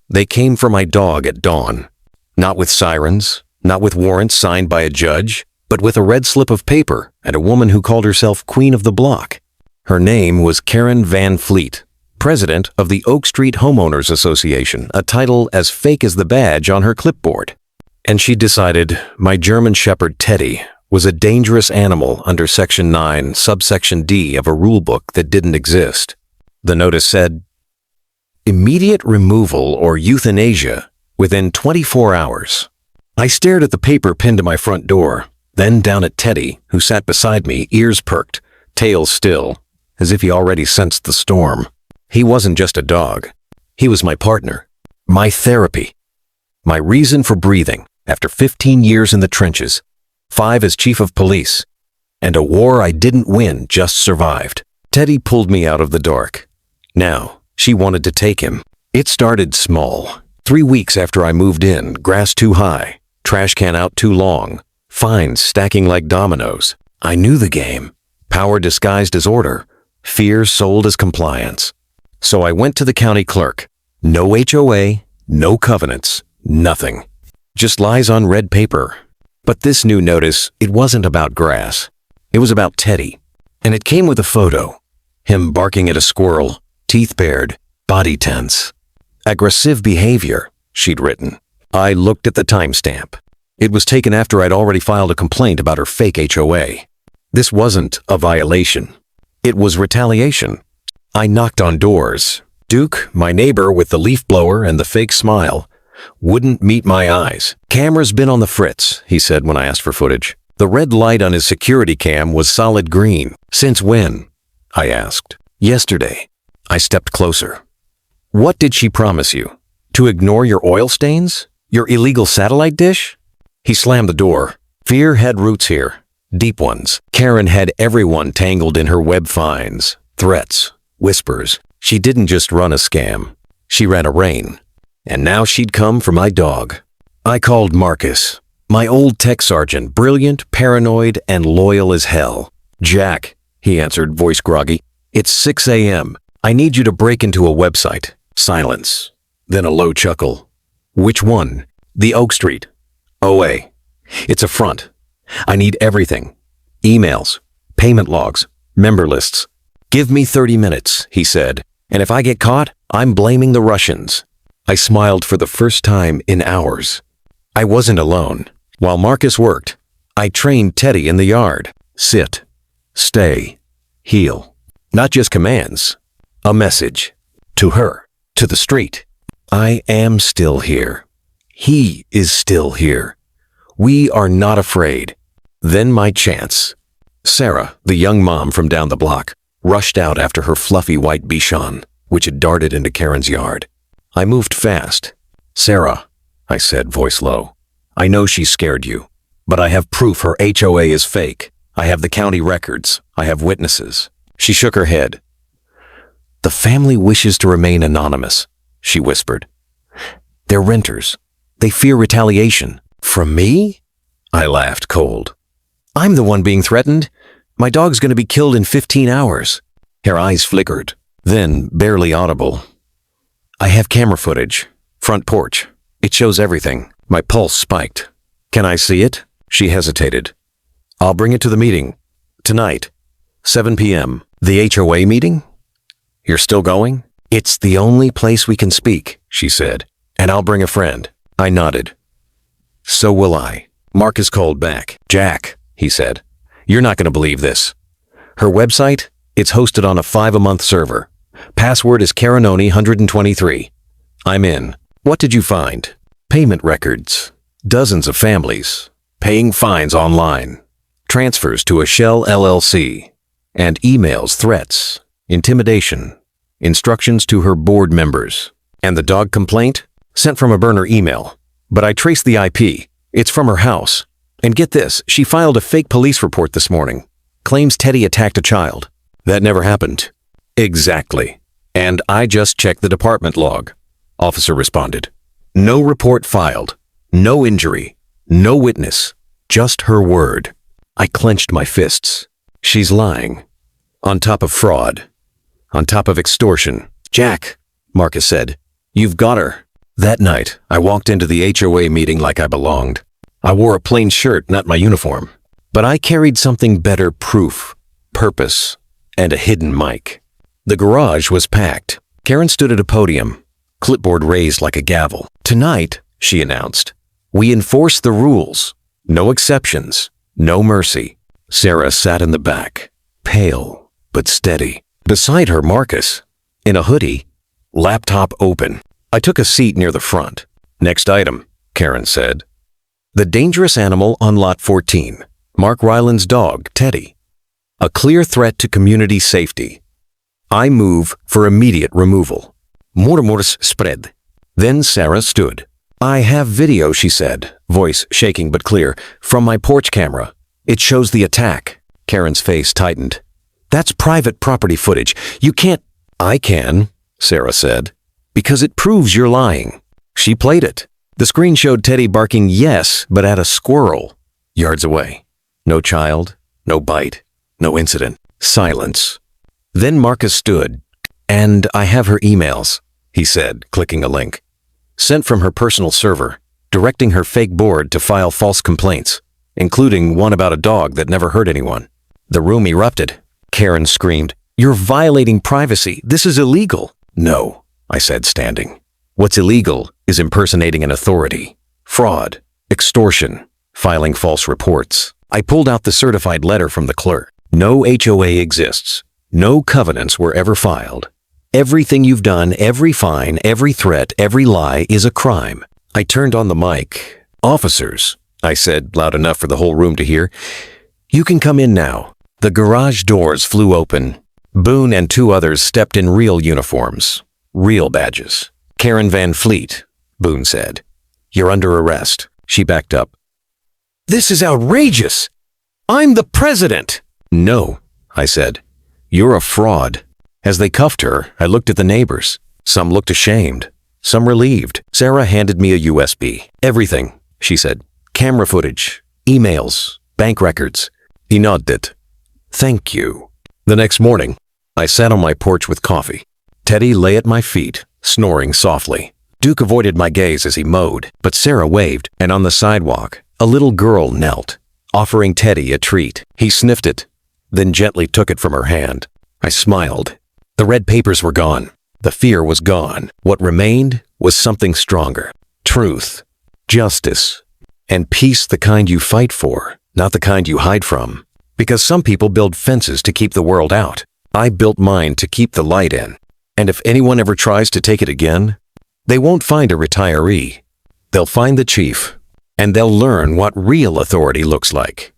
They came for my dog at dawn. Not with sirens, not with warrants signed by a judge, but with a red slip of paper and a woman who called herself Queen of the Block. Her name was Karen Van Fleet, president of the Oak Street Homeowners Association, a title as fake as the badge on her clipboard. And she decided my German Shepherd Teddy was a dangerous animal under Section 9, subsection D of a rulebook that didn't exist. The notice said, immediate removal or euthanasia within 24 hours. I stared at the paper pinned to my front door, then down at Teddy, who sat beside me, ears perked, tail still, as if he already sensed the storm. He wasn't just a dog. He was my partner, my therapy, my reason for breathing after 15 years in the trenches, 5 as chief of police, and a war I didn't win, just survived. Teddy pulled me out of the dark. Now, she wanted to take him. It started small. 3 weeks after I moved in, grass too high, trash can out too long, fines stacking like dominoes. I knew the game. Power disguised as order, fear sold as compliance. So I went to the county clerk. No HOA, no covenants, nothing. Just lies on red paper. But this new notice, it wasn't about grass. It was about Teddy. And it came with a photo. Him barking at a squirrel, teeth bared, body tense. Aggressive behavior, she'd written. I looked at the timestamp. It was taken after I'd already filed a complaint about her fake HOA. This wasn't a violation. It was retaliation. I knocked on doors. Duke, my neighbor with the leaf blower and the fake smile, wouldn't meet my eyes. Camera's been on the fritz, he said when I asked for footage. The red light on his security cam was solid green. Since when? I asked. Yesterday. I stepped closer. What did she promise you? To ignore your oil stains? Your illegal satellite dish? He slammed the door. Fear had roots here. Deep ones. Karen had everyone tangled in her web finds, threats, whispers. She didn't just run a scam. She ran a reign. And now she'd come for my dog. I called Marcus, my old tech sergeant, brilliant, paranoid, and loyal as hell. Jack, he answered, voice groggy. It's 6 a.m. I need you to break into a website. Silence. Then a low chuckle. Which one? The Oak Street. OA. It's a front. I need everything. Emails, payment logs, member lists. Give me 30 minutes, he said, and if I get caught, I'm blaming the Russians. I smiled for the first time in hours. I wasn't alone. While Marcus worked, I trained Teddy in the yard. Sit, stay, heal. Not just commands, a message. To her, to the street. I am still here. He is still here. We are not afraid. Then my chance. Sarah, the young mom from down the block, rushed out after her fluffy white Bichon, which had darted into Karen's yard. I moved fast. Sarah, I said, voice low, I know she scared you, but I have proof her HOA is fake. I have the county records. I have witnesses. She shook her head. The family wishes to remain anonymous, she whispered. They're renters. They fear retaliation. From me? I laughed cold. I'm the one being threatened. My dog's going to be killed in 15 hours. Her eyes flickered, then barely audible. I have camera footage. Front porch. It shows everything. My pulse spiked. Can I see it? She hesitated. I'll bring it to the meeting. Tonight. 7 p.m. The HOA meeting? You're still going? It's the only place we can speak, she said. And I'll bring a friend. I nodded. So will I. Marcus called back. Jack, he said. You're not going to believe this. Her website? It's hosted on a 5-a-month server. Password is Karenoni123. I'm in. What did you find? Payment records. Dozens of families. Paying fines online. Transfers to a shell LLC. And emails, threats, intimidation. Instructions to her board members. And the dog complaint? Sent from a burner email. But I traced the IP. It's from her house. And get this, she filed a fake police report this morning. Claims Teddy attacked a child. That never happened. Exactly. And I just checked the department log. Officer responded. No report filed. No injury. No witness. Just her word. I clenched my fists. She's lying. On top of fraud. On top of extortion. Jack, Marcus said. You've got her. That night, I walked into the HOA meeting like I belonged. I wore a plain shirt, not my uniform. But I carried something better: proof, purpose, and a hidden mic. The garage was packed. Karen stood at a podium, clipboard raised like a gavel. "Tonight," she announced, "we enforce the rules. No exceptions, no mercy." Sarah sat in the back, pale but steady. Beside her, Marcus, in a hoodie, laptop open. I took a seat near the front. "Next item," Karen said. "The dangerous animal on lot 14. Mark Ryland's dog, Teddy. A clear threat to community safety. I move for immediate removal. Murmurs spread." Then Sarah stood. "I have video," she said, voice shaking but clear, "from my porch camera. It shows the attack." Karen's face tightened. "That's private property footage. You can't—" "I can," Sarah said, "because it proves you're lying." She played it. The screen showed Teddy barking yes, but at a squirrel, yards away. No child, no bite, no incident. Silence. Then Marcus stood. "And I have her emails," he said, clicking a link. "Sent from her personal server, directing her fake board to file false complaints, including one about a dog that never hurt anyone." The room erupted. Karen screamed, "You're violating privacy. This is illegal." "No," I said, standing. "What's illegal is impersonating an authority, fraud, extortion, filing false reports." I pulled out the certified letter from the clerk. "No HOA exists. No covenants were ever filed. Everything you've done, every fine, every threat, every lie is a crime." I turned on the mic. "Officers," I said, loud enough for the whole room to hear, "you can come in now." The garage doors flew open. Boone and two others stepped in real uniforms, real badges. "Karen Van Fleet," Boone said. "You're under arrest." She backed up. "This is outrageous! I'm the president!" "No," I said. "You're a fraud." As they cuffed her, I looked at the neighbors. Some looked ashamed, some relieved. Sarah handed me a USB. "Everything," she said. "Camera footage, emails, bank records." He nodded. "Thank you." The next morning, I sat on my porch with coffee. Teddy lay at my feet, snoring softly. Duke avoided my gaze as he mowed, but Sarah waved, and on the sidewalk, a little girl knelt, offering Teddy a treat. He sniffed it, then gently took it from her hand. I smiled. The red papers were gone. The fear was gone. What remained was something stronger. Truth, justice, and peace, the kind you fight for, not the kind you hide from. Because some people build fences to keep the world out. I built mine to keep the light in. And if anyone ever tries to take it again, they won't find a retiree. They'll find the chief, and they'll learn what real authority looks like.